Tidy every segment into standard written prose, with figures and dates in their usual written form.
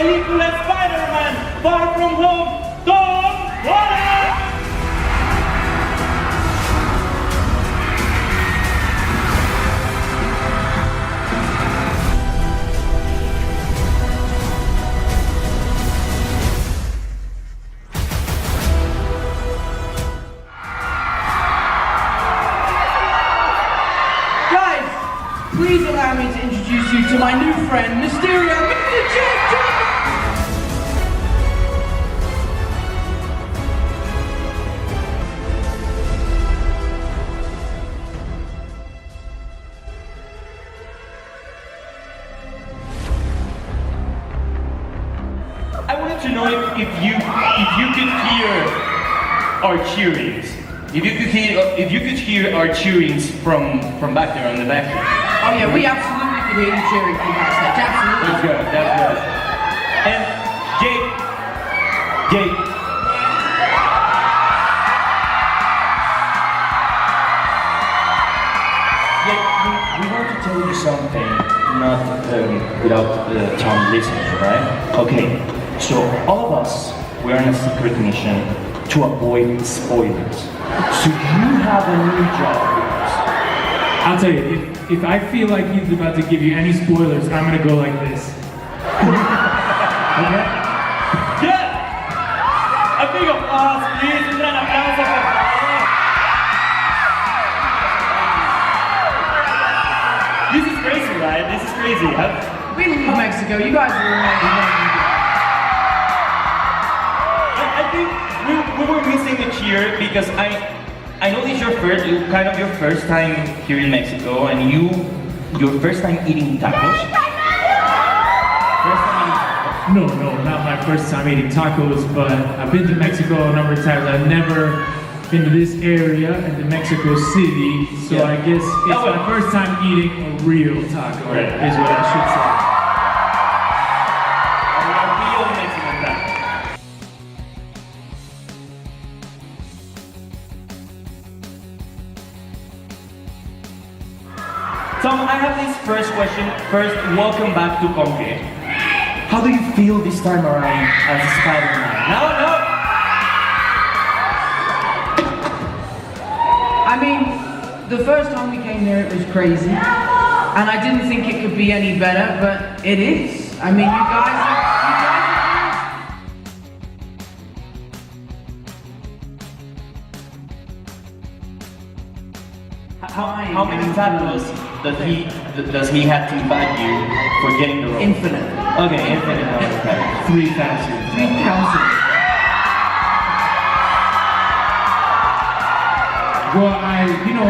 película Spider-Man Far From Home, Tom Holland. Please allow me to introduce you to my new friend, Mysterio. I wanted to know if you could hear our cheerings. If you could hear our cheerings from back there on the back. Oh yeah, we absolutely could hear you cheering from backstage. Absolutely. That's good. That's good. And Jake. We want to tell you something, not without Tom listening, right? Okay. So all of us, we're on a secret mission to avoid spoilers. So you have a new job with us. I'll tell you, if I feel like he's about to give you any spoilers, I'm gonna go like this. Okay? Yeah! A big applause, please. Un gran aplauso, por favor. This is crazy, right? This is crazy. We love Mexico. You guys are amazing. I think we were missing a cheer because I know this is your first time here in Mexico, and your first time eating tacos. No, not my first time eating tacos, but I've been to Mexico a number of times. I've never been to this area and to Mexico City, so Yeah. I guess it's my first time eating a real taco, is what I should say. A real Mexican taco. Tom, I have this first question. First, welcome back to Conque. How do you feel this time around as Spider-Man? No! I mean, the first time we came here, it was crazy, and I didn't think it could be any better, but it is. I mean, you guys are How many tacos does he have to invite you for getting the role? infinite. Okay, infinite number of tacos. 3,000. 3,000. Well,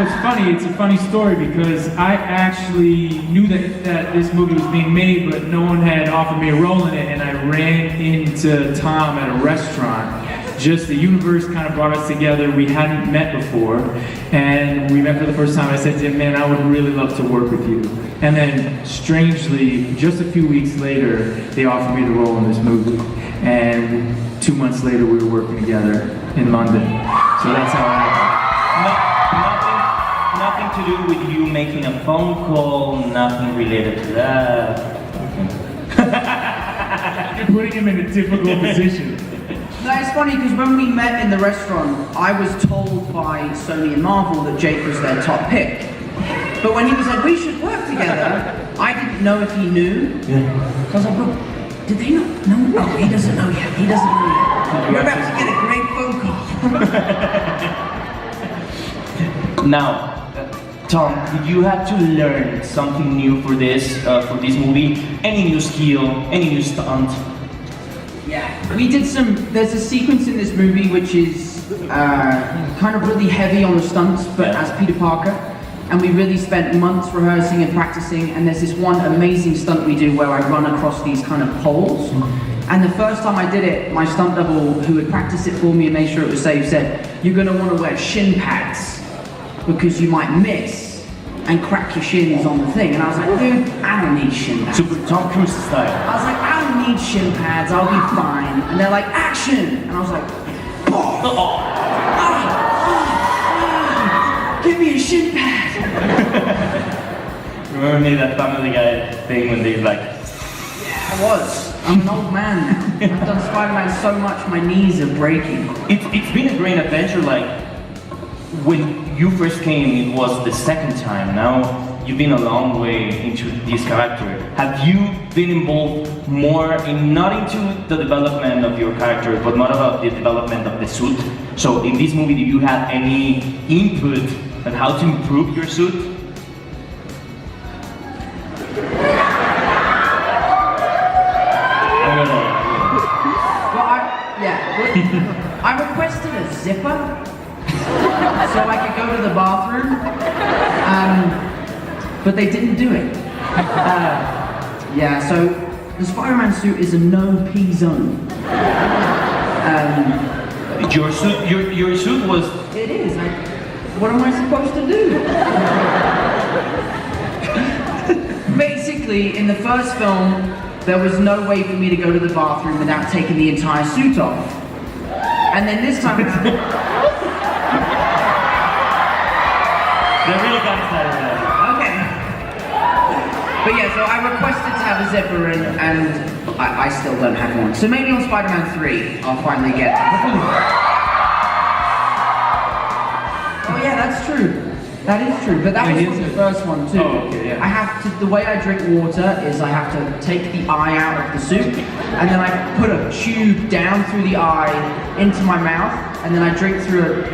it's funny. It's a funny story because I actually knew that this movie was being made, but no one had offered me a role in it, and I ran into Tom at a restaurant. Just the universe kind of brought us together. We hadn't met before, and we met for the first time. I said to him, man, I would really love to work with you. And then, strangely, just a few weeks later, they offered me the role in this movie. And 2 months later, we were working together in London. So that's how it happened. Nothing to do with you making a phone call, nothing related to that. You're putting him in a difficult position. No, it's funny because when we met in the restaurant, I was told by Sony and Marvel that Jake was their top pick. But when he was like, we should work together, I didn't know if he knew. Yeah. So I was like, well, did they not know? Oh, he doesn't know yet. He doesn't know yet. You're about to get a great phone call. Now, Tom, did you have to learn something new for this movie? Any new skill? Any new stunt? Yeah, we did there's a sequence in this movie which is kind of really heavy on the stunts, but as Peter Parker. And we really spent months rehearsing and practicing, and there's this one amazing stunt we do where I run across these kind of poles. And the first time I did it, my stunt double, who had practiced it for me and made sure it was safe, said, you're gonna wanna wear shin pads because you might miss and crack your shins on the thing. And I was like, dude, I don't need shin pads. Super Tom Cruise style. I was like, I don't need shin pads, I'll be fine. And they're like, action! And I was like, give me a shin pad! Remember me that Family Guy thing when they like... Yeah, I was. I'm an old man now. I've done Spider-Man so much, my knees are breaking. It's been a great adventure. Like when you first came, it was the second time. Now you've been a long way into this character. Have you been involved more in, not into the development of your character, but more about the development of the suit? So in this movie, do you have any input on how to improve your suit? I requested a zipper so I could go to the bathroom, but they didn't do it. Yeah, so the Spider-Man suit is a no-pee zone. Your suit was... It is. What am I supposed to do? Basically, in the first film, there was no way for me to go to the bathroom without taking the entire suit off. And then this time around... They really got excited about it. Okay. But yeah, so I requested to have a zipper and I still don't have one. So maybe on Spider-Man 3, I'll finally get it. Oh yeah, that's true. That is true, but that was from the first one too. Oh, okay, yeah. I have to, the way I drink water is I have to take the eye out of the suit, and then I put a tube down through the eye into my mouth, and then I drink through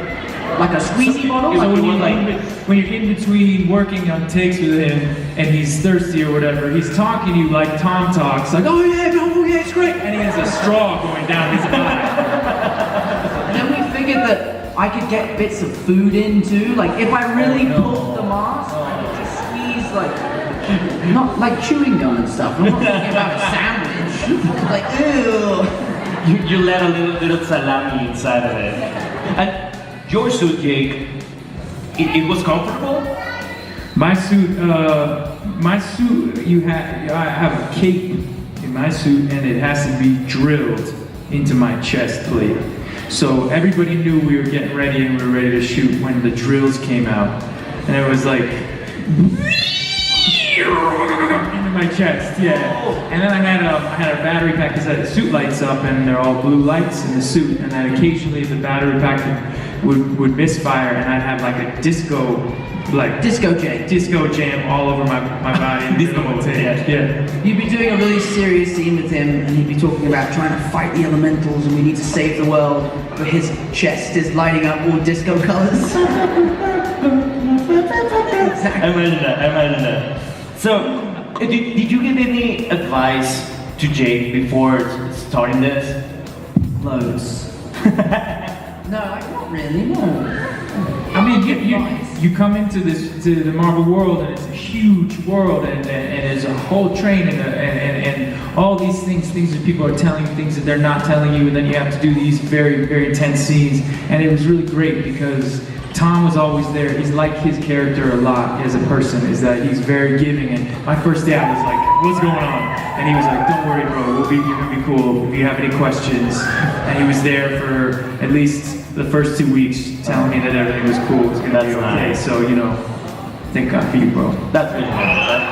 like a squeezy bottle. So Like when you're in between working on takes with him and he's thirsty or whatever, he's talking to you like Tom talks, like, oh yeah, it's great, and he has a straw going down his eye. And then we figured that I could get bits of food in too. Like if I really pulled the mask, I could just squeeze like, not like chewing gum and stuff. I'm not talking about a sandwich. Like ew. You let a little salami inside of it. And your suit, Jake, it was comfortable? My suit, I have a cape in my suit and it has to be drilled into my chest plate. So everybody knew we were getting ready and we were ready to shoot when the drills came out. And it was like, into my chest, yeah. And then I had a battery pack because the suit lights up and they're all blue lights in the suit. And then occasionally the battery pack would misfire and I'd have like a disco jam all over my body. Yeah. You'd be doing a really serious scene with him and he'd be talking about trying to fight the elementals and we need to save the world, but his chest is lighting up all disco colors. I imagine that. So, did you give any advice to Jake before starting this? Loads. No, not really, no. I mean, you come into the Marvel world and it's a huge world and there's a whole train and all these things that people are telling you, things that they're not telling you, and then you have to do these very, very intense scenes. And it was really great because Tom was always there. He's like his character a lot as a person, is that he's very giving. And my first day I was like, what's going on? And he was like, don't worry bro, you're gonna be cool if you have any questions. And he was there for at least the first 2 weeks telling me that everything was cool, it was gonna be okay. Nice. So, thank God for you, bro. That's really nice.